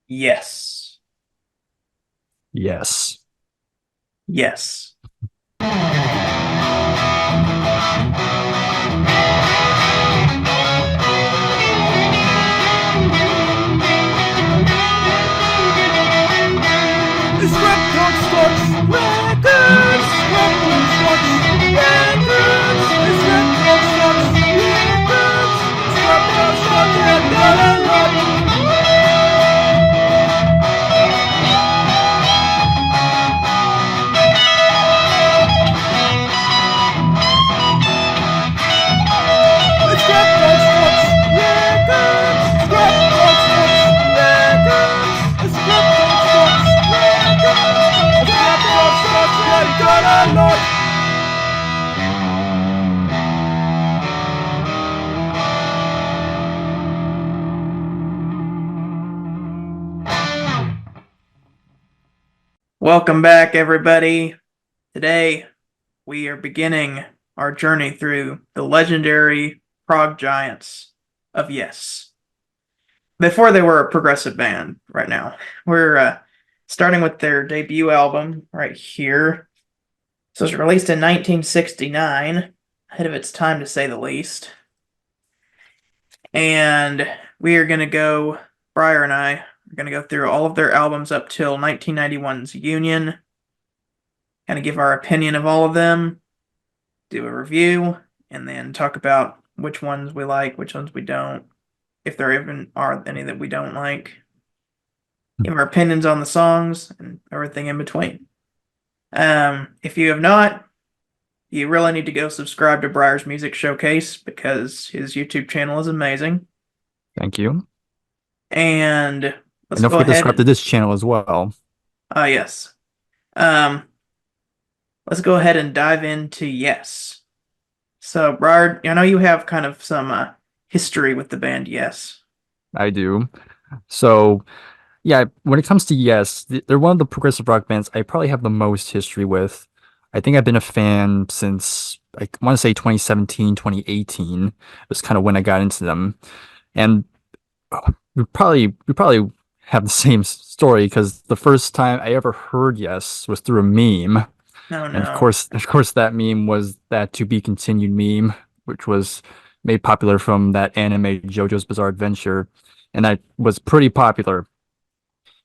Yes. Yes. Yes. It's Rap Constructs Records! Rap Constructs Records! It's Rap Constructs Records! It's Rap Constructs and got a lot! It's Rap Constructs Records! It's Rap Constructs Records! It's Rap Constructs Records! It's Rap Constructs and got a lot! Welcome back, everybody. Today, we are beginning our journey through the legendary prog giants of Yes. Before they were a progressive band, right now. We're starting with their debut album right here. So it was released in 1969, ahead of its time to say the least. And we are going to go, Bryer and I are going to go through all of their albums up till 1991's Union, kind of give our opinion of all of them, do a review, and then talk about which ones we like, which ones we don't, if there even are any that we don't like, give our opinions on the songs, and everything in between. If you have not, you really need to go subscribe to Breyer's Music Showcase because his YouTube channel is amazing. Thank you. And And let's don't go forget to ahead subscribe to and, this channel as well. yes. Um, let's go ahead and dive into Yes. So, Bryer, I know you have kind of some history with the band Yes. I do. So, yeah, when it comes to Yes, they're one of the progressive rock bands I probably have the most history with. I think I've been a fan since I want to say 2017, 2018 was kind of when I got into them. And we probably have the same story because the first time I ever heard Yes was through a meme. No, And of no. course, of course, that meme was that to be continued meme, which was made popular from that anime JoJo's Bizarre Adventure, and that was pretty popular.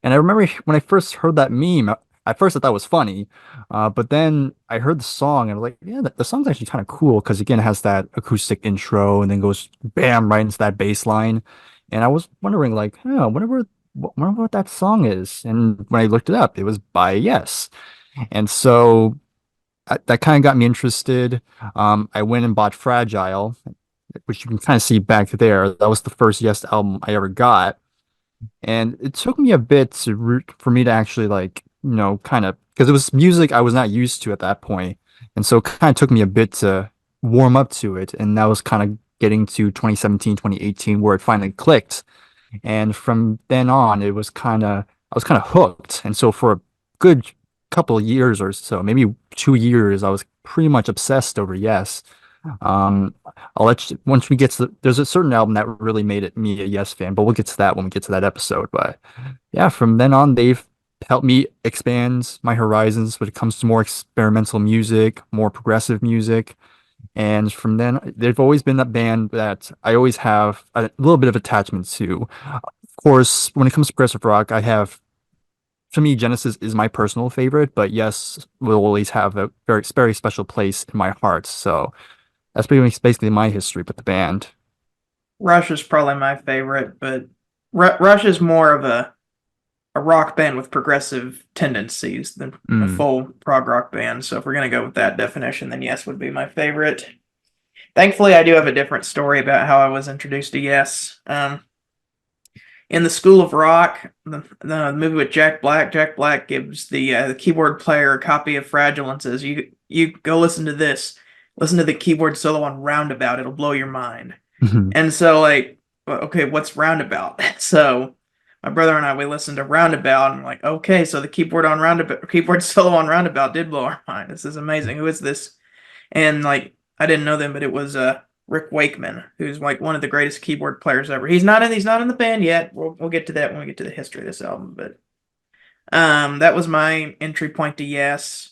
And I remember when I first heard that meme, at first I thought it was funny, but then I heard the song and I was like, yeah, the song's actually kind of cool because again, it has that acoustic intro and then goes bam right into that bass line. And I was wondering, like, oh, wonder what that song is. And when I looked it up, it was by Yes. And so that kind of got me interested. I went and bought Fragile, which you can kind of see back there. That was the first Yes album I ever got. And it took me a bit for me to actually like, kind of, because it was music I was not used to at that point. And so it kind of took me a bit to warm up to it. And that was kind of getting to 2017, 2018, where it finally clicked. And from then on, I was kind of hooked. And so for a good couple of years or so, maybe 2 years, I was pretty much obsessed over Yes. Um, I'll let you, once we get to there's a certain album that really made it me a Yes fan, but we'll get to that when we get to that episode. But yeah, from then on, they've helped me expand my horizons when it comes to more experimental music, more progressive music. And from then, they've always been that band that I always have a little bit of attachment to. Of course, when it comes to progressive rock, to me, Genesis is my personal favorite, but Yes will always have a very, very special place in my heart. So that's basically my history with the band. Rush is probably my favorite, but Rush is more of a rock band with progressive tendencies than a Mm. full prog rock band. So if we're gonna go with that definition, then Yes would be my favorite. Thankfully, I do have a different story about how I was introduced to Yes. In the School of Rock, the movie with Jack Black gives the keyboard player a copy of Fragile and says, "You go listen to this. Listen to the keyboard solo on Roundabout. It'll blow your mind." And so, like, well, okay, what's Roundabout? So my brother and I, we listened to Roundabout, and I'm like, okay, so the keyboard solo on Roundabout did blow our mind. This is amazing. Who is this? And like, I didn't know them, but it was Rick Wakeman, who's like one of the greatest keyboard players ever. He's not in the band yet. We'll get to that when we get to the history of this album, but that was my entry point to Yes.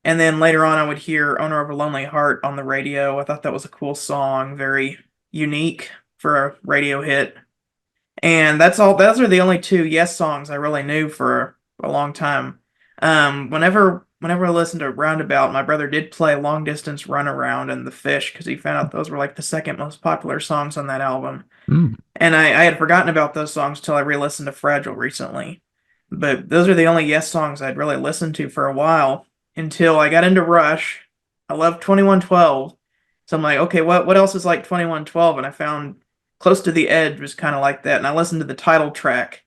And then later on, I would hear Owner of a Lonely Heart on the radio. I thought that was a cool song, very unique for a radio hit. And that's all. Those are the only two Yes songs I really knew for a long time. Whenever I listened to Roundabout, my brother did play Long Distance Runaround and The Fish because he found out those were like the second most popular songs on that album. Mm. And I had forgotten about those songs till I re-listened to Fragile recently. But those are the only Yes songs I'd really listened to for a while until I got into Rush. I love 2112. So I'm like, okay, what else is like 2112? And I found Close to the Edge was kind of like that. And I listened to the title track.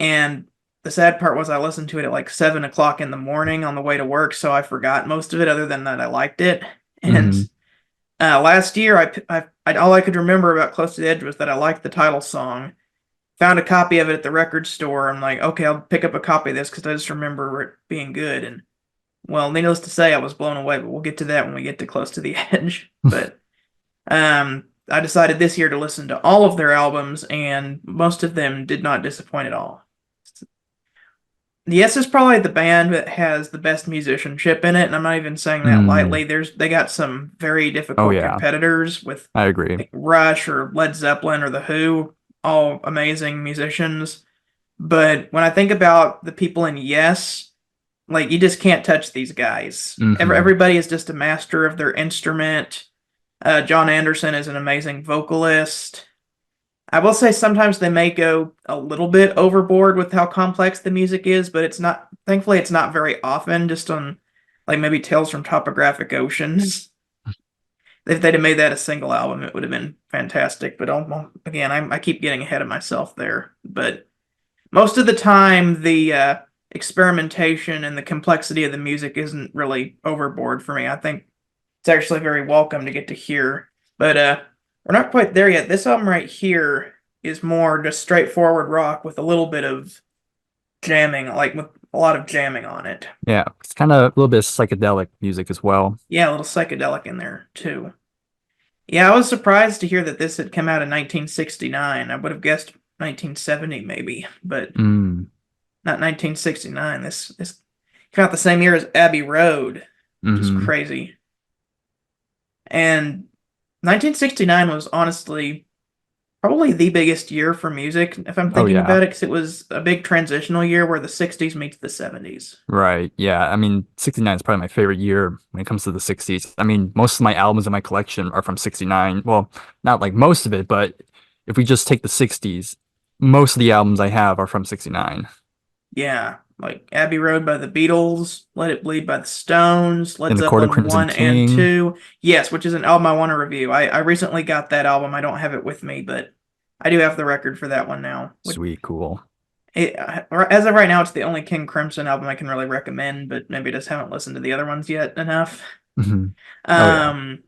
And the sad part was I listened to it at like 7 o'clock in the morning on the way to work. So I forgot most of it other than that I liked it. And Mhm. last year, all I could remember about Close to the Edge was that I liked the title song. Found a copy of it at the record store. I'm like, okay, I'll pick up a copy of this because I just remember it being good. And well, needless to say, I was blown away. But we'll get to that when we get to Close to the Edge. But I decided this year to listen to all of their albums, and most of them did not disappoint at all. Yes is probably the band that has the best musicianship in it, and I'm not even saying that Mm. lightly. They got some very Oh difficult yeah, competitors with I agree. like Rush or Led Zeppelin or The Who, all amazing musicians. But when I think about the people in Yes, like you just can't touch these guys. Hmm. Everybody is just a master of their instrument. John Anderson is an amazing vocalist. I will say sometimes they may go a little bit overboard with how complex the music is, but it's not, thankfully, it's not very often, just on like maybe Tales from Topographic Oceans. If they'd have made that a single album, it would have been fantastic. But again, I keep getting ahead of myself there. But most of the time, the experimentation and the complexity of the music isn't really overboard for me. I think it's actually very welcome to get to hear. But we're not quite there yet. This album right here is more just straightforward rock with a little bit of jamming, like with a lot of jamming on it. Yeah, it's kind of a little bit of psychedelic music as well. Yeah, a little psychedelic in there too. Yeah, I was surprised to hear that this had come out in 1969. I would have guessed 1970 maybe, but Mm. not 1969. This came out the same year as Abbey Road, which is Hmm. crazy. And 1969 was honestly probably the biggest year for music, if I'm Oh thinking yeah, about it, because it was a big transitional year where the 60s meets the 70s. right. Yeah, I mean, 69 is probably my favorite year when it comes to the 60s. I mean, most of my albums in my collection are from 69. Well, not like most of it, but if we just take the 60s, most of the albums I have are from 69. Yeah, like Abbey Road by the Beatles, Let It Bleed by the Stones, Led In the Court of Zeppelin Crimson 1 and King, 2. Yes, which is an album I want to review. I recently got that album. I don't have it with me, but I do have the record for that one now. sweet, cool. As of right now, it's the only King Crimson album I can really recommend, but maybe I just haven't listened to the other ones yet enough. Hmm. Oh yeah. Um,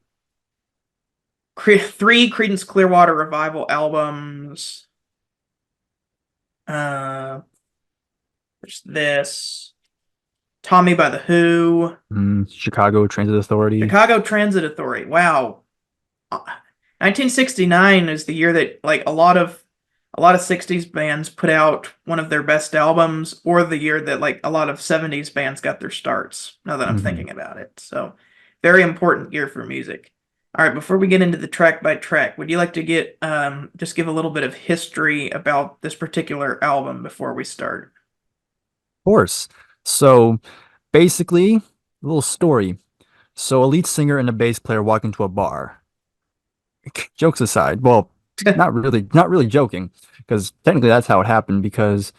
three Creedence Clearwater Revival albums. Uh, there's this Tommy by the Who, Chicago Transit Authority. Chicago Transit Authority. Wow, 1969 is the year that like a lot of 60s bands put out one of their best albums, or the year that like a lot of 70s bands got their starts. Now that I'm Hmm. thinking about it, so very important year for music. All right, before we get into the track by track, would you like to get just give a little bit of history about this particular album before we start? Course. So basically, a little story. So a lead singer and a bass player walk into a bar. Jokes aside, well, not really joking, because technically that's how it happened. Because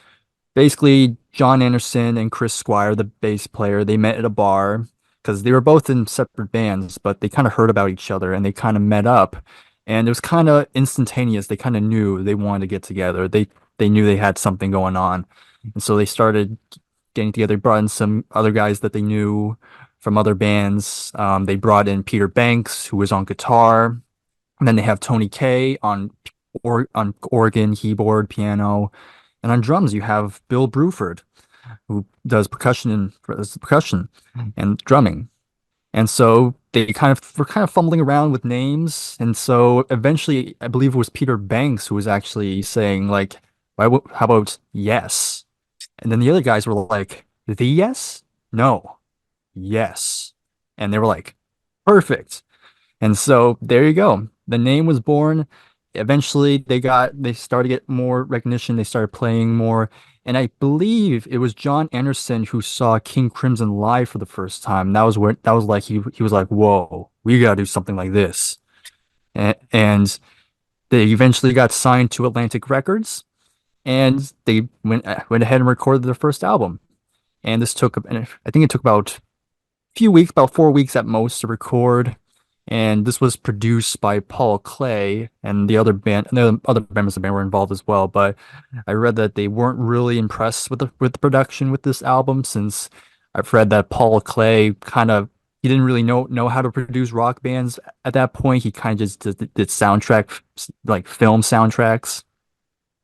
basically, John Anderson and Chris Squire, the bass player, they met at a bar because they were both in separate bands, but they kind of heard about each other and they kind of met up, and it was kind of instantaneous. They kind of knew they wanted to get together. They knew they had something going on, and so they started getting together. Brought in some other guys that they knew from other bands. They brought in Peter Banks, who was on guitar, and then they have Tony Kaye on organ, keyboard, piano, and on drums you have Bill Bruford, who does percussion and drumming. And so they kind of were kind of fumbling around with names, and so eventually, I believe it was Peter Banks who was actually saying like, how about yes? And then the other guys were like, the yes? No, yes. And they were like, perfect. And so there you go. The name was born. Eventually they started to get more recognition. They started playing more. And I believe it was John Anderson who saw King Crimson live for the first time. That was like he was like, whoa, we gotta do something like this. And they eventually got signed to Atlantic Records, and they went ahead and recorded their first album. And I think it took about few weeks, about 4 weeks at most to record. And this was produced by Paul Clay, and the other members of the band were involved as well. But I read that they weren't really impressed with the production with this album, since I've read that Paul Clay he didn't really know how to produce rock bands at that point. He kind of just did like film soundtracks.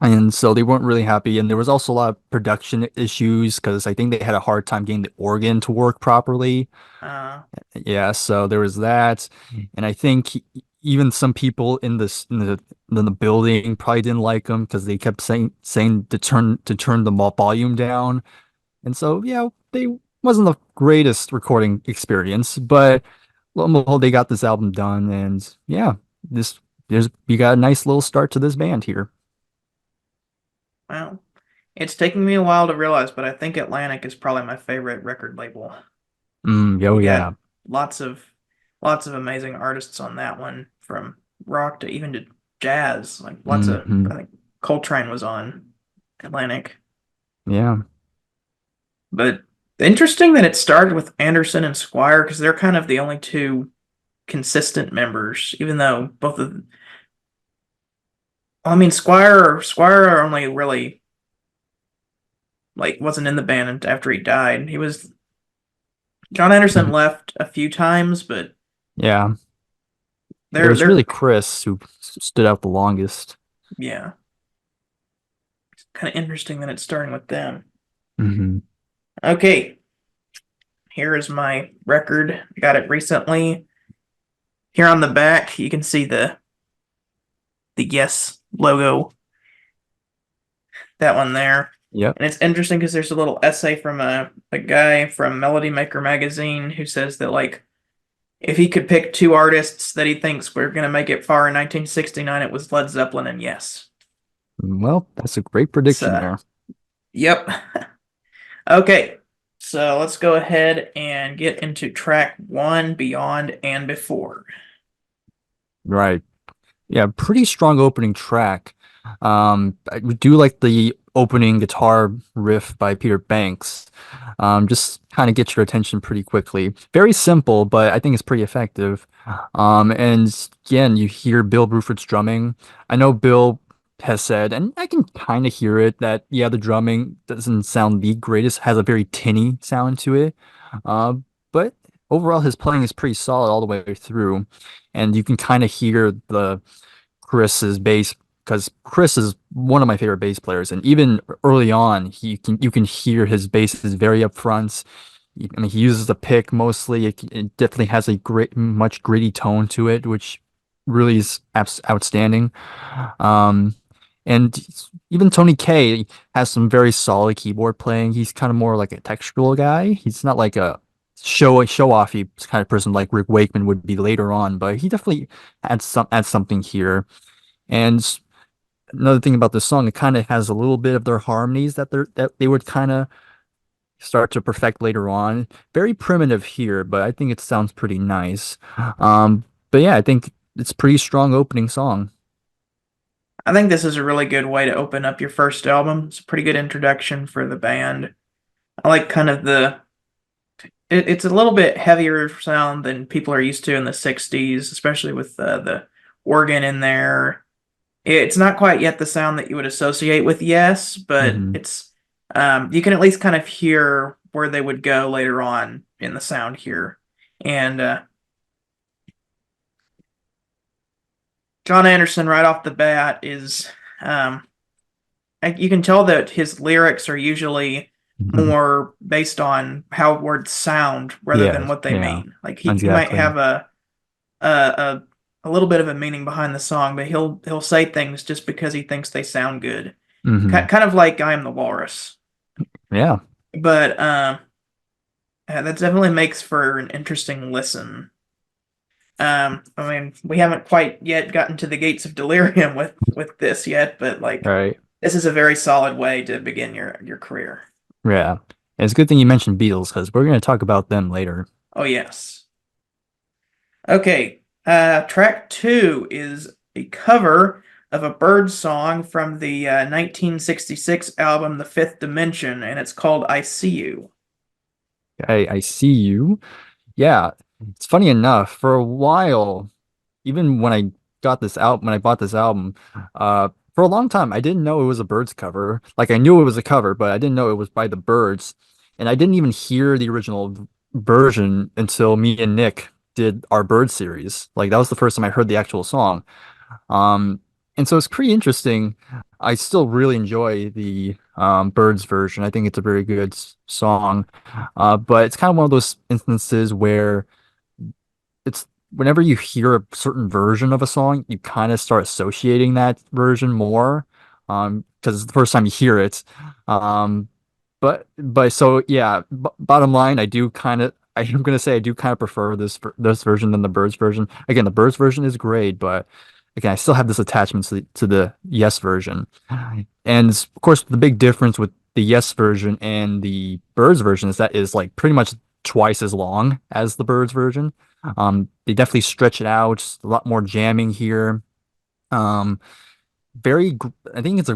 And so they weren't really happy. And there was also a lot of production issues because I think they had a hard time getting the organ to work properly. Uh, Yeah, so there was that. And I think even some people in the building probably didn't like them because they kept saying to turn the volume down. And so yeah, they wasn't the greatest recording experience, but lo and behold, they got this album done, and yeah, this there's you got a nice little start to this band here. well, it's taking me a while to realize, but I think Atlantic is probably my favorite record label. Oh You got yeah. lots of lots of amazing artists on that one, from rock to even to jazz. Like lots of, Hmm. I think Coltrane was on Atlantic. Yeah. But interesting that it started with Anderson and Squire because they're kind of the only two consistent members, even though both of I mean Squire only really like wasn't in the band after he died. He was John Anderson Mhm. left a few times, but Yeah. It was they're really Chris who stood out the longest. yeah, kind of interesting that it's starting with them. Hmm. Okay, here is my record. I got it recently. Here on the back, you can see the Yes logo, that one there. Yep. And it's interesting because there's a little essay from a guy from Melody Maker magazine who says that like if he could pick two artists that he thinks were gonna make it far in 1969, it was Led Zeppelin and Yes. Well, that's a great prediction So, there. yep. Okay, so let's go ahead and get into track one, Beyond and Before. Right. Yeah, pretty strong opening track. I do like the opening guitar riff by Peter Banks. Just kind of gets your attention pretty quickly. Very simple, but I think it's pretty effective. And again, you hear Bill Bruford's drumming. I know Bill has said, and I can kind of hear it, that yeah, the drumming doesn't sound the greatest, has a very tinny sound to it. Uh, but overall, his playing is pretty solid all the way through, and you can kind of hear the Chris's bass, because Chris is one of my favorite bass players, and even early on, you can hear his bass is very upfront. I mean, he uses the pick mostly. It definitely has a much gritty tone to it, which really is outstanding. Um, and even Tony Kaye has some very solid keyboard playing. He's kind of more like a textural guy. He's not like a show offy kind of person like Rick Wakeman would be later on, but he definitely adds something here. And another thing about this song, it kind of has a little bit of their harmonies that they would kind of start to perfect later on. Very primitive here, but I think it sounds pretty nice. But yeah, I think it's a pretty strong opening song. I think this is a really good way to open up your first album. It's a pretty good introduction for the band. I like kind of it's a little bit heavier sound than people are used to in the 60s, especially with the organ in there. It's not quite yet the sound that you would associate with Yes, but Hmm. it's you can at least kind of hear where they would go later on in the sound here. And John Anderson, right off the bat, is um, you can tell that his lyrics are usually more based on how words sound rather than Yeah, what they yeah, mean. Like he might exactly. have a a little bit of a meaning behind the song, but he'll say things just because he thinks they sound good. Hmm. Kind of like I Am the Walrus. Yeah, But that definitely makes for an interesting listen. I mean, we haven't quite yet gotten to the gates of delirium with this yet, but like right. this is a very solid way to begin your career. Yeah. And it's a good thing you mentioned Beatles because we're going to talk about them later. Oh yes. Okay. Track two is a cover of a bird song from the 1966 album The Fifth Dimension, and it's called "I See You." I see you. Yeah. It's funny enough, for a while, even when I when I bought this album, for a long time, I didn't know it was a Birds cover. Like I knew it was a cover, but I didn't know it was by the Birds. And I didn't even hear the original version until me and Nick did our Bird series. Like that was the first time I heard the actual song. Um, and so it's pretty interesting. I still really enjoy the Birds version. I think it's a very good song. But it's kind of one of those instances where it's whenever you hear a certain version of a song, you kind of start associating that version more, because it's the first time you hear it. Um, but so yeah, b bottom line, I am gonna say I do kind of prefer this version than the Birds version. Again, the Birds version is great, but again, I still have this attachment to the Yes version. And of course, the big difference with the Yes version and the Birds version is that is like pretty much twice as long as the Birds version. They definitely stretch it out, a lot more jamming here. Um, I think it's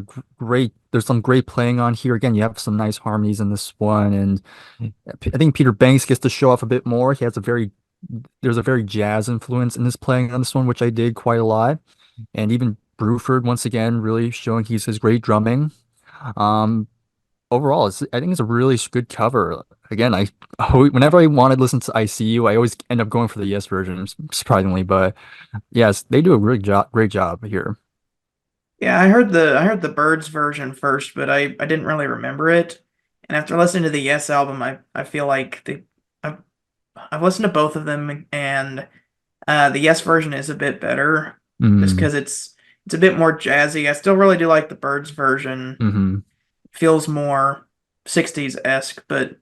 there's some great playing on here. Again, you have some nice harmonies in this one, and I think Peter Banks gets to show off a bit more. There's a very jazz influence in his playing on this one, which I did quite a lot. And even Bruford, once again, really showing his great drumming. Um, Overall, I think it's a really good cover. Again, whenever I wanted to listen to ICU, I always end up going for the Yes version, surprisingly. But yes, they do a really great job here. Yeah, I heard the Birds version first, but I didn't really remember it. And after listening to the Yes album, I feel like I've, I've listened to both of them, and the Yes version is a bit better, just Mm, because it's a bit more jazzy. I still really do like the Birds version. hmm It feels more 60s esque, but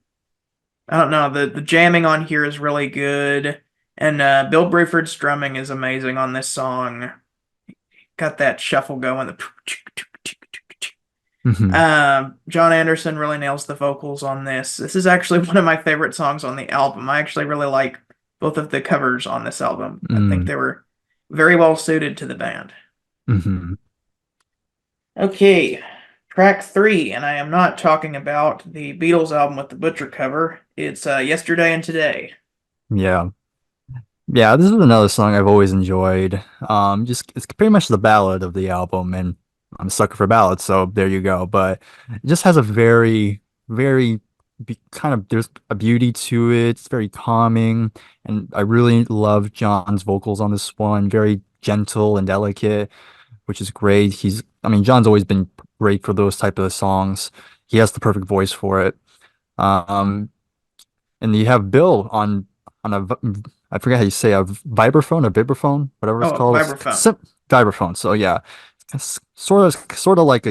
I don't know. The jamming on here is really good, and Bill Bruford's drumming is amazing on this song. Got that shuffle going. hmm John Anderson really nails the vocals on this. This is actually one of my favorite songs on the album. I actually really like both of the covers on this album. I think mm, they were very well suited to the band. hmm Okay, track three, and I am not talking about the Beatles album with the Butcher cover. It's Yesterday and Today. Yeah. Yeah, this is another song I've always enjoyed. Just it's pretty much the ballad of the album, and I'm a sucker for ballads, so there you go. But it just has a very kind of there's a beauty to it. It's very calming, and I really love John's vocals on this one. Very gentle and delicate, which is great. I mean, John's always been great for those type of songs. He has the perfect voice for it. Um, and you have Bill on I forget how you say a vibraphone or vibraphone, whatever it's Oh, called. vibraphone. Vibraphone. So yeah, it's sort of like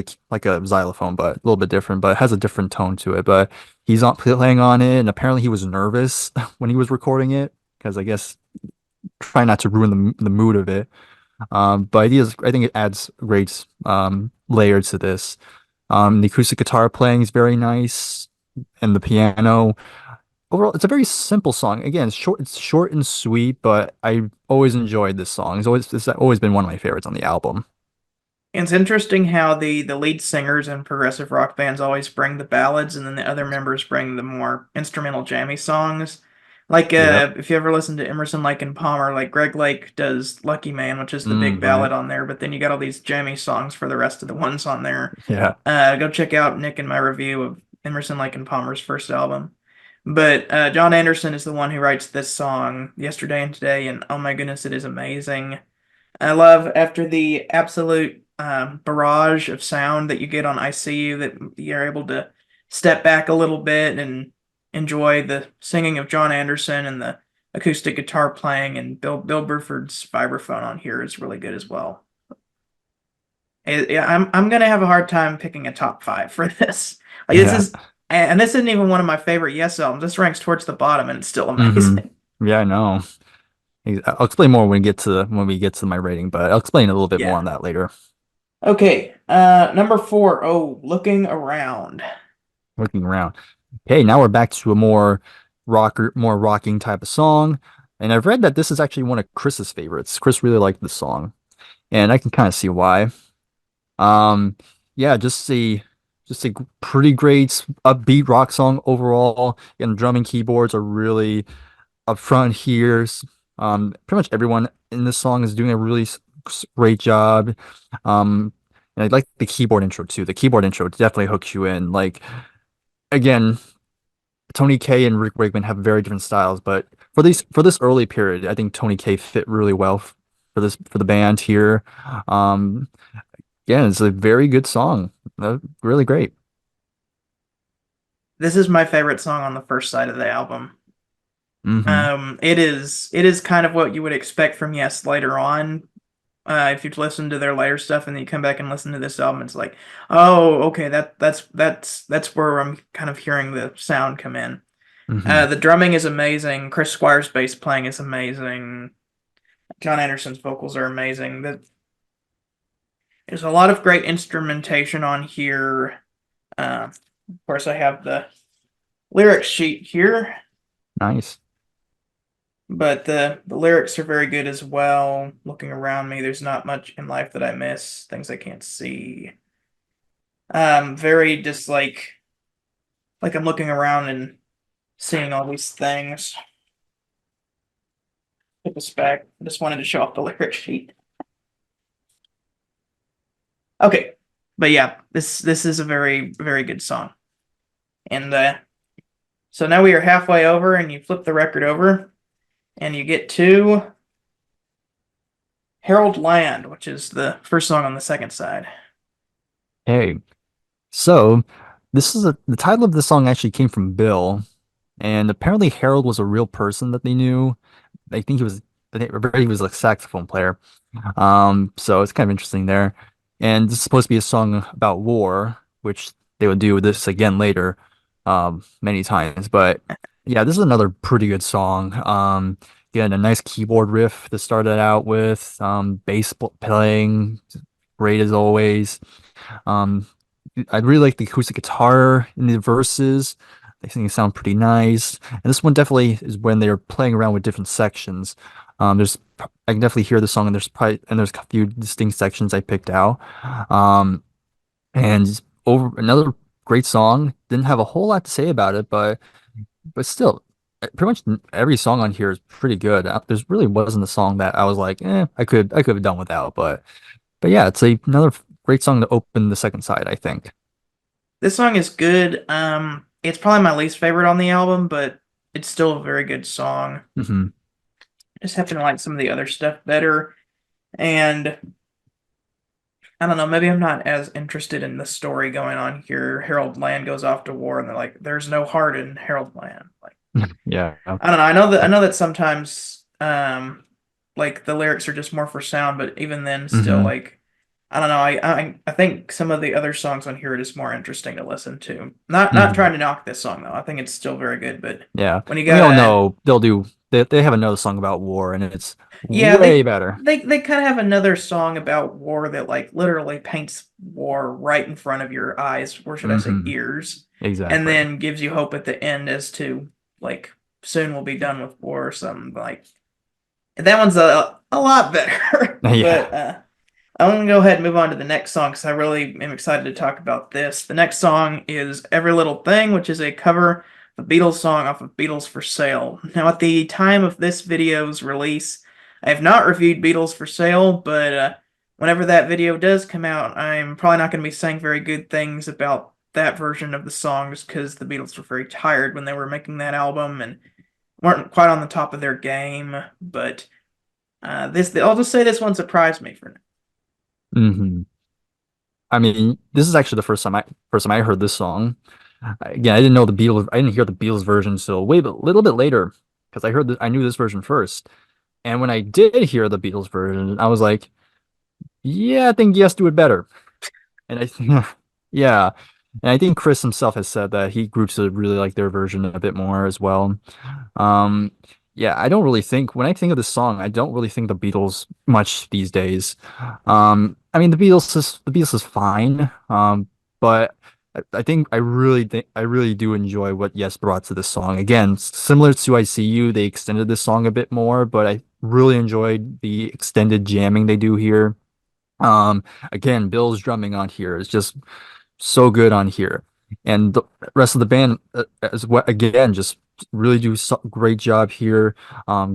a xylophone, but a little bit different. But it has a different tone to it. But he's on playing on it, and apparently he was nervous when he was recording it because I guess trying not to ruin the mood of it. But I think it adds great layer to this. The acoustic guitar playing is very nice, and the piano. Overall, it's a very simple song. Again, it's short and sweet, but I always enjoyed this song. It's always been one of my favorites on the album. It's interesting how the lead singers in progressive rock bands always bring the ballads, and then the other members bring the more instrumental jammy songs. Like Yep. if you ever listen to Emerson, Lake and Palmer, like Greg Lake does "Lucky Man," which is the big Right. ballad on there, but then you got all these jammy songs for the rest of the ones on there. Yeah. Go check out Nick and my review of Emerson, Lake and Palmer's first album. But John Anderson is the one who writes this song, "Yesterday and Today," and oh my goodness, it is amazing. I love after the absolute barrage of sound that you get on ICU that you're able to step back a little bit and enjoy the singing of John Anderson and the acoustic guitar playing, and Bill Bruford's vibraphone on here is really good as well. Yeah, I'm gonna have a hard time picking a top five for this. Like this Yeah. is, and this isn't even one of my favorite Yes albums. This ranks towards the bottom, and it's still hmm amazing. Yeah, I know. I'll explain more when we get to my rating, but I'll explain a little bit more Yeah. on that later. Okay. Number four. Oh, looking around. Looking around. Okay, now we're back to a more rocking type of song. And I've read that this is actually one of Chris's favorites. Chris really liked this song, and I can kind of see why. Um, yeah, just a pretty great upbeat rock song overall. And drum and keyboards are really up front here. Pretty much everyone in this song is doing a really great job. Um, and I like the keyboard intro too. The keyboard intro definitely hooks you in. Like again, Tony K and Rick Wakeman have very different styles, but for this early period, I think Tony K fit really well for the band here. Um, yeah, it's a very good song. Really great. This is my favorite song on the first side of the album. hmm It is kind of what you would expect from Yes later on. If you've listened to their later stuff and then you come back and listen to this album, it's like, oh, okay, that's where I'm kind of hearing the sound come in. hmm The drumming is amazing. Chris Squire's bass playing is amazing. John Anderson's vocals are amazing. There's a lot of great instrumentation on here. Of course, I have the lyrics sheet here, Nice. but the lyrics are very good as well. Looking around me, there's not much in life that I miss, things I can't see. Very just like I'm looking around and seeing all these things. Put this back. I just wanted to show off the lyric sheet. Okay, but yeah, this is a very good song. And so now we are halfway over, and you flip the record over, and you get to Harold Land, which is the first song on the second side. Hey, so the title of the song actually came from Bill, and apparently Harold was a real person that they knew. I think I think he was a saxophone player. So it's kind of interesting there. And this is supposed to be a song about war, which they would do this again later, many times. But yeah, this is another pretty good song. Again, a nice keyboard riff to start it out with. Playing, great as always. Um, I really like the acoustic guitar in the verses. I think they sound pretty nice. And this one definitely is when they're playing around with different sections. I can definitely hear the song, and there's a few distinct sections I picked out. Um, and over another great song. Didn't have a whole lot to say about it, but still, pretty much every song on here is pretty good. There's really wasn't a song that I was like, I could have done without. But yeah, it's another great song to open the second side, I think. This song is good. It's probably my least favorite on the album, but it's still a very good song. hmm I just happen to like some of the other stuff better. And I don't know, maybe I'm not as interested in the story going on here. Harold Land goes off to war, and they're like, "There's no heart in Harold Land." Like, Yeah. I don't know. I know that sometimes, like the lyrics are just more for sound, but even then, still, hmm like, I don't know. I think some of the other songs on here are just more interesting to listen to. Not hmm trying to knock this song though. I think it's still very good, but Yeah. when you And we all gotta, know they have another song about war, and it's yeah, way better. they kind of have another song about war that like literally paints war right in front of your eyes, or should I say hmm ears, and Exactly. then gives you hope at the end as to like soon we'll be done with war or something like that one's a lot better. Yeah. But I'm gonna go ahead and move on to the next song because I really am excited to talk about this. The next song is Every Little Thing, which is a cover of a Beatles song off of Beatles for Sale. Now, at the time of this video's release, I have not reviewed Beatles for Sale, but whenever that video does come out, I'm probably not going to be saying very good things about that version of the songs because the Beatles were very tired when they were making that album and weren't quite on the top of their game. But I'll just say this one surprised me for now. hmm I mean, this is actually the first time I heard this song. Again, I didn't know the Beatles. I didn't hear the Beatles version until a little bit later because I knew this version first. And when I did hear the Beatles version, I was like, yeah, I think Yes do it better. And I think, yeah, and I think Chris himself has said that he groups to really like their version a bit more as well. Um, yeah, I don't really think when I think of this song, I don't really think the Beatles much these days. I mean, the Beatles is fine. But I really do enjoy what Yes brought to this song. Again, similar to I See You, they extended this song a bit more, but I really enjoyed the extended jamming they do here. Um, Again, Bill's drumming on here is just so good on here, and the rest of the band as well. Again, just really do great job here.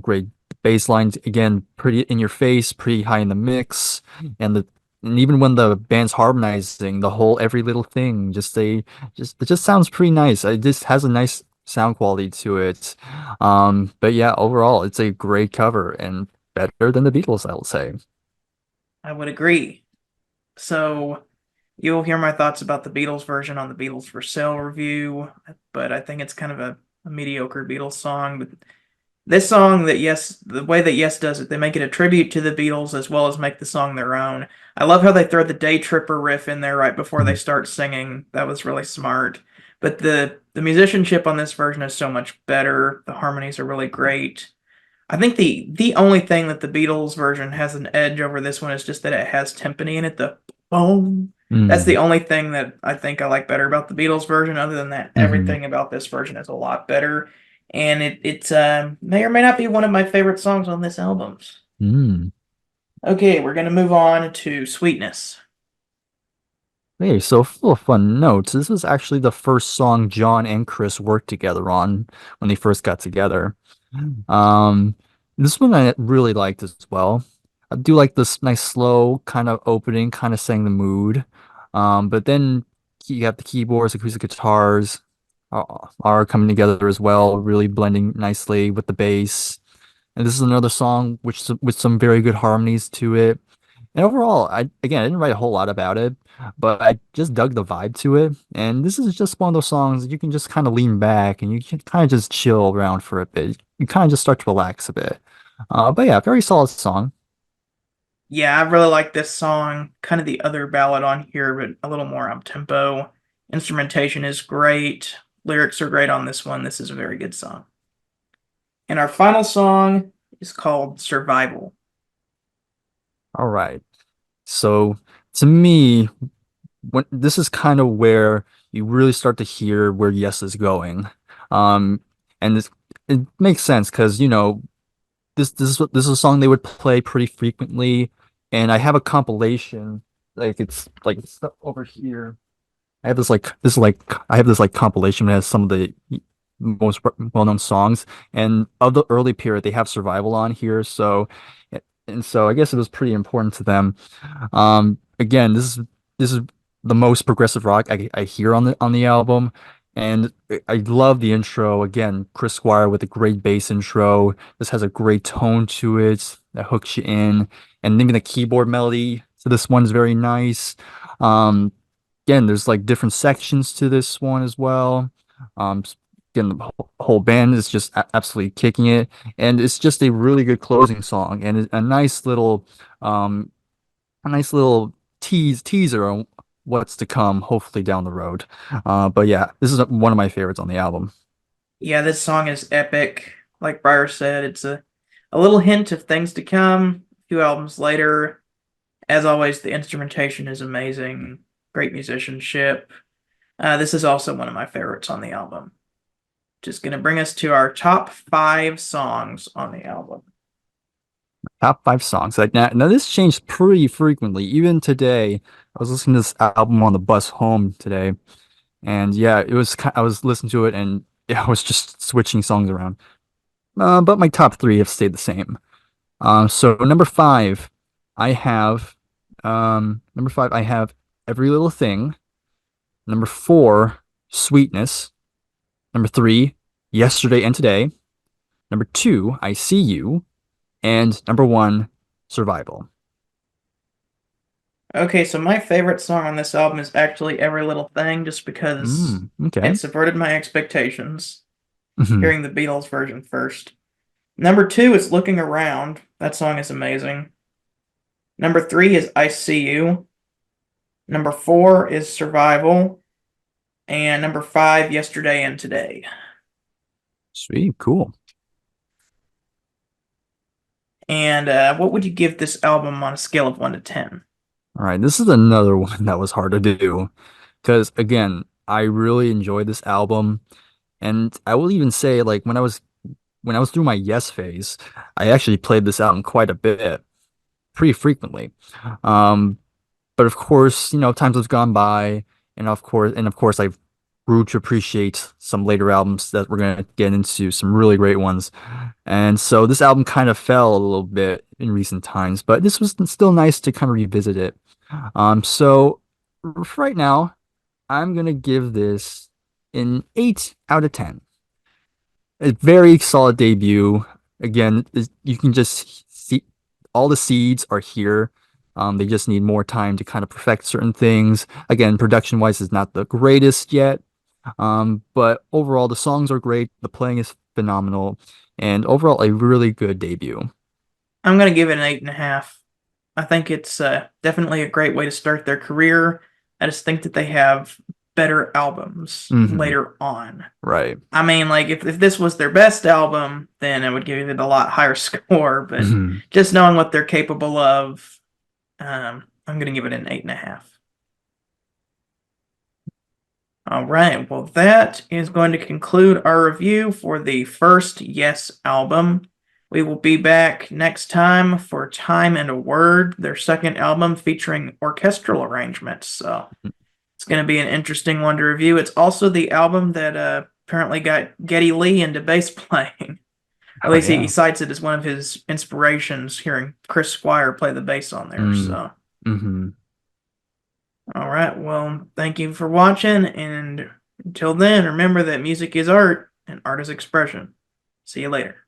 Great bass lines again, pretty in your face, pretty high in the mix, and the and even when the band's harmonizing, the whole every little thing, it just sounds pretty nice. It just has a nice sound quality to it. But yeah, overall, it's a great cover and better than the Beatles, I will say. I would agree. So you'll hear my thoughts about the Beatles version on the Beatles for Sale review, but I think it's kind of a mediocre Beatles song. But this song that Yes, the way that Yes does it, they make it a tribute to the Beatles as well as make the song their own. I love how they throw the Day Tripper riff in there right before they Mhm. start singing. That was really smart. But the musicianship on this version is so much better. The harmonies are really great. I think the only thing that the Beatles version has an edge over this one is just that it has timpani in it. The boom. That's the Mm. only thing that I think I like better about the Beatles version. Other than that, Hmm. everything about this version is a lot better, and it may or may not be one of my favorite songs on this album. Mm. Okay, we're gonna move on to Sweetness. Hey, so full of fun notes. This was actually the first song John and Chris worked together on when they first got together. Um, this one I really liked as well. I do like this nice slow kind of opening, kind of setting the mood. But then you have the keyboards, acoustic guitars are coming together as well, really blending nicely with the bass. And this is another song with some very good harmonies to it. And overall, I didn't write a whole lot about it, but I just dug the vibe to it. And this is just one of those songs that you can just kind of lean back and you can kind of just chill around for a bit. You kind of just start to relax a bit. But yeah, very solid song. Yeah, I really like this song. Kind of the other ballad on here, but a little more up tempo. Instrumentation is great. Lyrics are great on this one. This is a very good song. And our final song is called Survival. All right. So to me, when this is kind of where you really start to hear where Yes is going. Um, and it makes sense because this is a song they would play pretty frequently, and I have a compilation like it's over here. I have I have this like compilation that has some of the most well-known songs, and of the early period they have Survival on here, so I guess it was pretty important to them. Again, this is the most progressive rock I hear on the album, and I love the intro. Again, Chris Squire with a great bass intro. This has a great tone to it that hooks you in, and even the keyboard melody to this one is very nice. Um, Again, there's like different sections to this one as well. Um, Again, the whole band is just absolutely kicking it, and it's just a really good closing song and um, a nice little teaser on what's to come, hopefully down the road. But yeah, this is one of my favorites on the album. Yeah, this song is epic. Like Bryer said, it's a little hint of things to come. A few albums later, as always, the instrumentation is amazing. Great musicianship. This is also one of my favorites on the album. Just going to bring us to our top five songs on the album. Top five songs. Like now this changed pretty frequently. Even today, I was listening to this album on the bus home today, and yeah, I was listening to it, and yeah, I was just switching songs around. But my top three have stayed the same. So number five, I have Every Little Thing. Number four, Sweetness. Number three, Yesterday and Today. Number two, I See You. And number one, Survival. Okay, so my favorite song on this album is actually Every Little Thing, just because Okay. it subverted my expectations Mhm. hearing the Beatles version first. Number 2 is Looking Around. That song is amazing. Number 3 is I See You. Number 4 is Survival. And number 5, Yesterday and Today. Sweet, cool. And what would you give this album on a scale of 1 to 10? All right, this is another one that was hard to do because again, I really enjoyed this album, and I will even say like when I was through my Yes phase, I actually played this album quite a bit, pretty frequently. Um, but of course, times have gone by, and of course, I've grew to appreciate some later albums that we're gonna get into, some really great ones. And so this album kind of fell a little bit in recent times, but this was still nice to kind of revisit it. So right now, I'm gonna give this an 8 out of 10. A very solid debut. Again, you can just see all the seeds are here. They just need more time to kind of perfect certain things. Again, production-wise is not the greatest yet. But overall, the songs are great. The playing is phenomenal, and overall, a really good debut. I'm going to give it an 8.5. I think it's definitely a great way to start their career. I just think that they have better albums Hmm. later on. Right. I mean, like, if this was their best album, then I would give it a lot higher score, but Mhm. just knowing what they're capable of, I'm going to give it an 8.5. All right, well, that is going to conclude our review for the first Yes album. We will be back next time for Time and a Word, their second album featuring orchestral arrangements. So it's going to be an interesting one to review. It's also the album that apparently got Geddy Lee into bass playing. Or at Oh least he yeah. cites it as one of his inspirations, hearing Chris Squire play the bass on there. Mm. So, Hmm. all right. Well, thank you for watching. And until then, remember that music is art and art is expression. See you later.